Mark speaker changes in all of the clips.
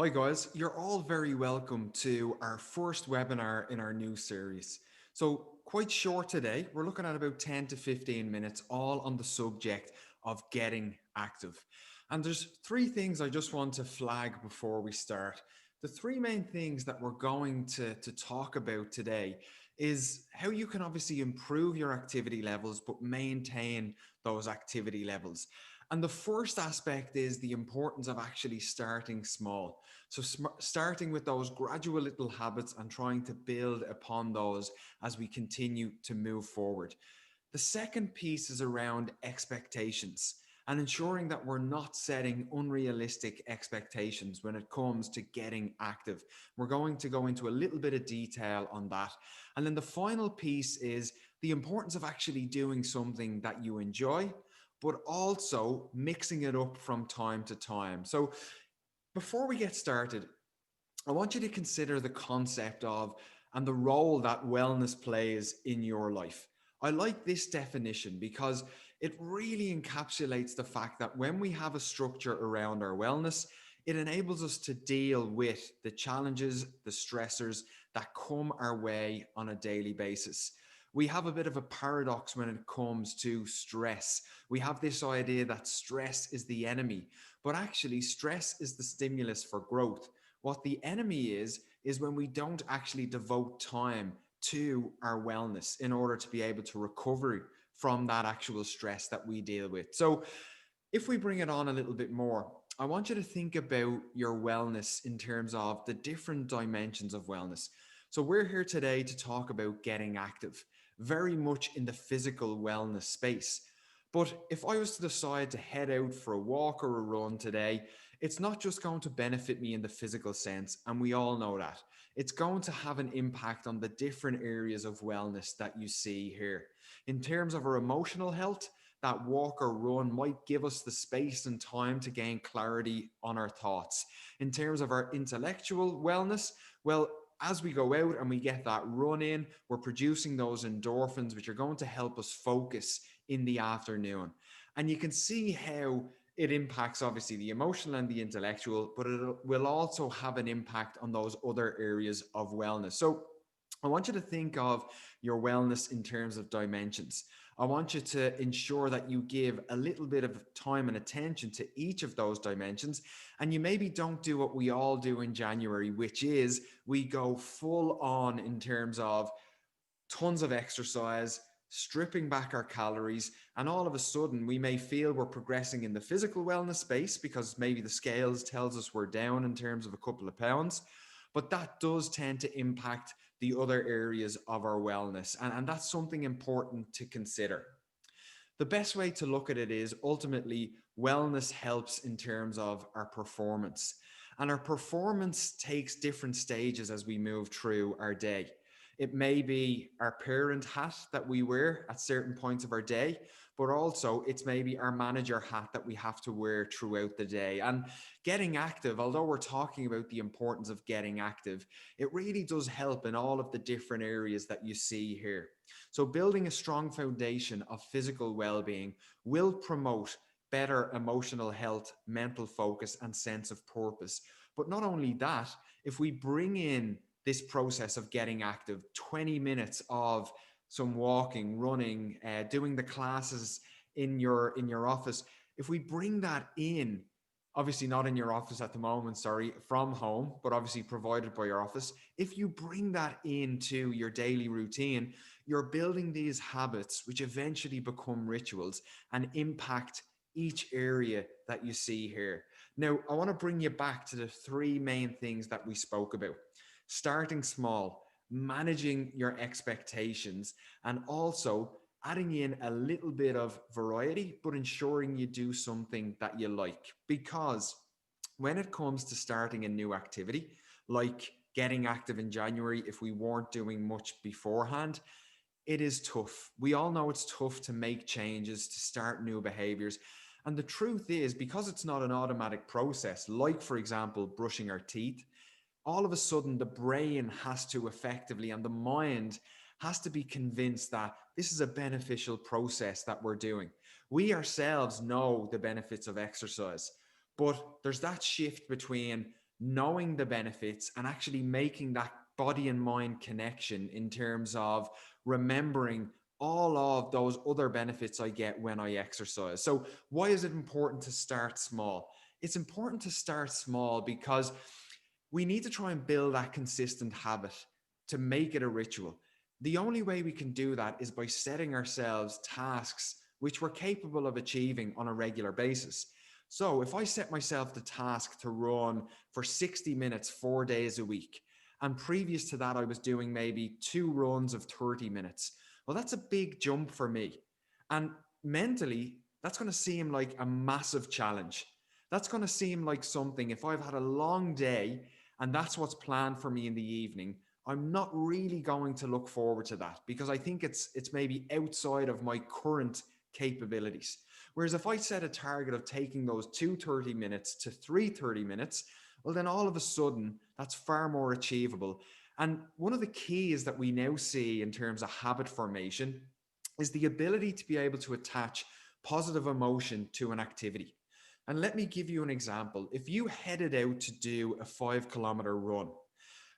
Speaker 1: Hi, guys. You're all very welcome to our first webinar in our new series. So, quite short today, we're looking at about 10 to 15 minutes, all on the subject of getting active. And there's three things I just want to flag before we start. The three main things that we're going to talk about today is how you can obviously improve your activity levels, but maintain those activity levels. And the first aspect is the importance of actually starting small. So, starting with those gradual little habits and trying to build upon those as we continue to move forward. The second piece is around expectations and ensuring that we're not setting unrealistic expectations when it comes to getting active. We're going to go into a little bit of detail on that. And then the final piece is the importance of actually doing something that you enjoy, but also mixing it up from time to time. So before we get started, I want you to consider the concept of and the role that wellness plays in your life. I like this definition because it really encapsulates the fact that when we have a structure around our wellness, it enables us to deal with the challenges, the stressors that come our way on a daily basis. We have a bit of a paradox when it comes to stress. We have this idea that stress is the enemy, but actually, stress is the stimulus for growth. What the enemy is when we don't actually devote time to our wellness in order to be able to recover from that actual stress that we deal with. So, if we bring it on a little bit more, I want you to think about your wellness in terms of the different dimensions of wellness. So, we're here today to talk about getting active, very much in the physical wellness space. But if I was to decide to head out for a walk or a run today, it's not just going to benefit me in the physical sense, and we all know that. It's going to have an impact on the different areas of wellness that you see here. In terms of our emotional health, that walk or run might give us the space and time to gain clarity on our thoughts. In terms of our intellectual wellness, well, as we go out and we get that run in, we're producing those endorphins, which are going to help us focus in the afternoon. And you can see how it impacts obviously the emotional and the intellectual, but it will also have an impact on those other areas of wellness. So I want you to think of your wellness in terms of dimensions. I want you to ensure that you give a little bit of time and attention to each of those dimensions. And you maybe don't do what we all do in January, which is we go full on in terms of tons of exercise, stripping back our calories, and all of a sudden we may feel we're progressing in the physical wellness space because maybe the scales tells us we're down in terms of a couple of pounds, but that does tend to impact the other areas of our wellness, and that's something important to consider. The best way to look at it is ultimately wellness helps in terms of our performance. And our performance takes different stages as we move through our day. It may be our parent hat that we wear at certain points of our day, but also it's maybe our manager hat that we have to wear throughout the day. And getting active, although we're talking about the importance of getting active, it really does help in all of the different areas that you see here. So building a strong foundation of physical well-being will promote better emotional health, mental focus, and sense of purpose. But not only that, if we bring in this process of getting active, 20 minutes of some walking, running, doing the classes in your office, if we bring that in, obviously not in your office at the moment, sorry, from home, but obviously provided by your office, if you bring that into your daily routine, you're building these habits which eventually become rituals and impact each area that you see here. Now, I want to bring you back to the three main things that we spoke about: starting small, managing your expectations, and also adding in a little bit of variety, but ensuring you do something that you like. Because when it comes to starting a new activity, like getting active in January, if we weren't doing much beforehand, it is tough. We all know it's tough to make changes, to start new behaviors. And the truth is, because it's not an automatic process, like, for example, brushing our teeth, all of a sudden the brain has to effectively, and the mind has to be convinced that this is a beneficial process that we're doing. We ourselves know the benefits of exercise, but there's that shift between knowing the benefits and actually making that body and mind connection in terms of remembering all of those other benefits I get when I exercise. So, why is it important to start small? It's important to start small because we need to try and build that consistent habit to make it a ritual. The only way we can do that is by setting ourselves tasks which we're capable of achieving on a regular basis. So if I set myself the task to run for 60 minutes, 4 days a week, and previous to that, I was doing maybe 2 runs of 30 minutes, well, that's a big jump for me. And mentally, that's going to seem like a massive challenge. That's going to seem like something, if I've had a long day and that's what's planned for me in the evening, I'm not really going to look forward to that because I think it's maybe outside of my current capabilities. Whereas if I set a target of taking those 2 30 minutes to 3 30 minutes, well, then all of a sudden that's far more achievable. And one of the keys that we now see in terms of habit formation is the ability to be able to attach positive emotion to an activity. And let me give you an example. If you headed out to do a 5 kilometer run,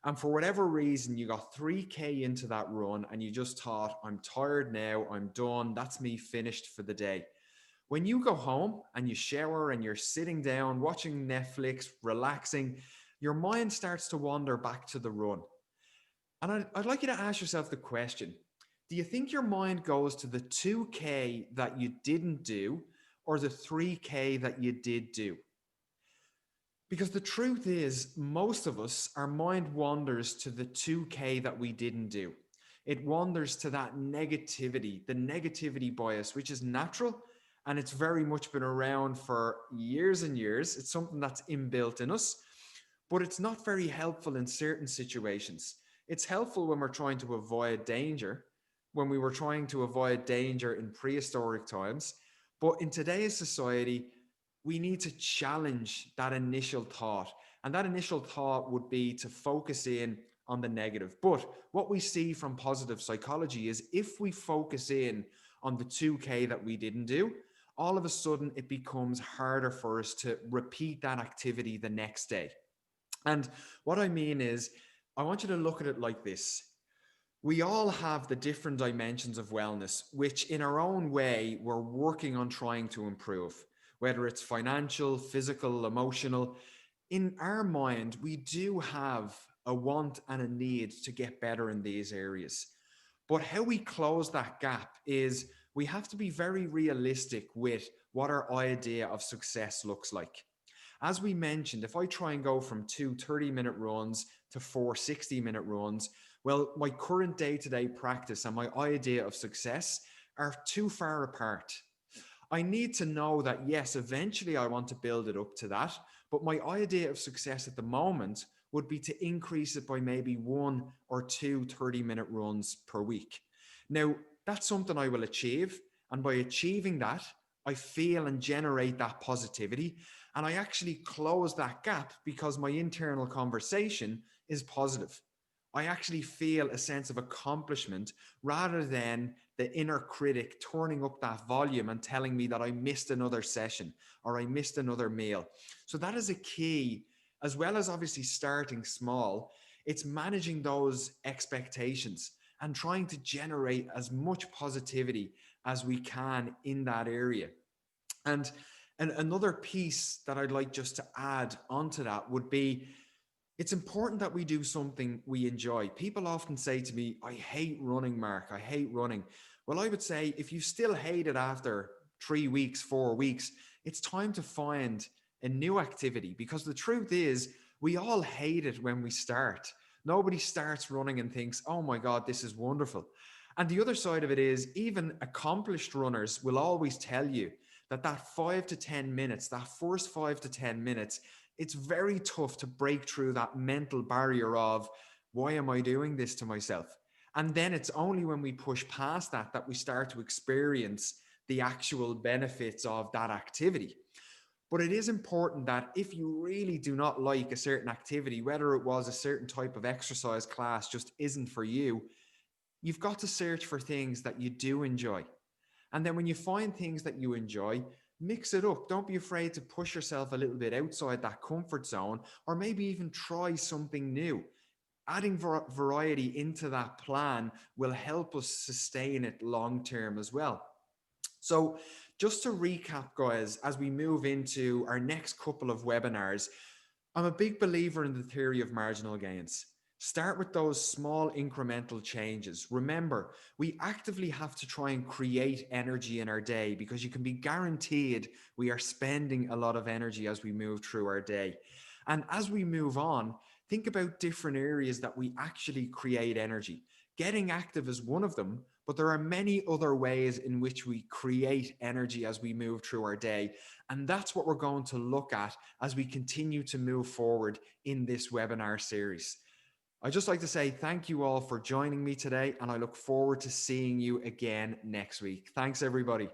Speaker 1: and for whatever reason, you got 3K into that run and you just thought, I'm tired now, I'm done, that's me finished for the day. When you go home and you shower and you're sitting down, watching Netflix, relaxing, your mind starts to wander back to the run. And I'd like you to ask yourself the question, do you think your mind goes to the 2K that you didn't do or the 3K that you did do? Because the truth is, most of us, our mind wanders to the 2K that we didn't do. It wanders to that negativity, the negativity bias, which is natural and it's very much been around for years and years. It's something that's inbuilt in us, but it's not very helpful in certain situations. It's helpful when we're trying to avoid danger, when we were trying to avoid danger in prehistoric times. But in today's society, we need to challenge that initial thought. And that initial thought would be to focus in on the negative. But what we see from positive psychology is if we focus in on the 2K that we didn't do, all of a sudden it becomes harder for us to repeat that activity the next day. And what I mean is, I want you to look at it like this. We all have the different dimensions of wellness, which in our own way, we're working on trying to improve, whether it's financial, physical, emotional. In our mind, we do have a want and a need to get better in these areas. But how we close that gap is we have to be very realistic with what our idea of success looks like. As we mentioned, if I try and go from 2 30-minute runs to 4 60-minute runs, well, my current day-to-day practice and my idea of success are too far apart. I need to know that, yes, eventually I want to build it up to that, but my idea of success at the moment would be to increase it by maybe 1 or 2 30-minute runs per week. Now, that's something I will achieve. And by achieving that, I feel and generate that positivity. And I actually close that gap because my internal conversation is positive. I actually feel a sense of accomplishment rather than the inner critic turning up that volume and telling me that I missed another session or I missed another meal. So that is a key, as well as obviously starting small. It's managing those expectations and trying to generate as much positivity as we can in that area. And another piece that I'd like just to add onto that would be it's important that we do something we enjoy. People often say to me, I hate running, Mark. I hate running. Well, I would say if you still hate it after 3 weeks, 4 weeks, it's time to find a new activity because the truth is, we all hate it when we start. Nobody starts running and thinks, oh my God, this is wonderful. And the other side of it is, even accomplished runners will always tell you that that 5 to 10 minutes, that first 5 to 10 minutes, it's very tough to break through that mental barrier of, why am I doing this to myself? And then it's only when we push past that that we start to experience the actual benefits of that activity. But it is important that if you really do not like a certain activity, whether it was a certain type of exercise class just isn't for you, you've got to search for things that you do enjoy. And then when you find things that you enjoy, Mix it up. Don't be afraid to push yourself a little bit outside that comfort zone, or maybe even try something new. Adding variety into that plan will help us sustain it long term as well. So, just to recap, guys, as we move into our next couple of webinars, I'm a big believer in the theory of marginal gains. Start with those small incremental changes. Remember, we actively have to try and create energy in our day, because you can be guaranteed we are spending a lot of energy as we move through our day. And as we move on, think about different areas that we actually create energy. Getting active is one of them, but there are many other ways in which we create energy as we move through our day. And that's what we're going to look at as we continue to move forward in this webinar series. I'd just like to say thank you all for joining me today, and I look forward to seeing you again next week. Thanks, everybody.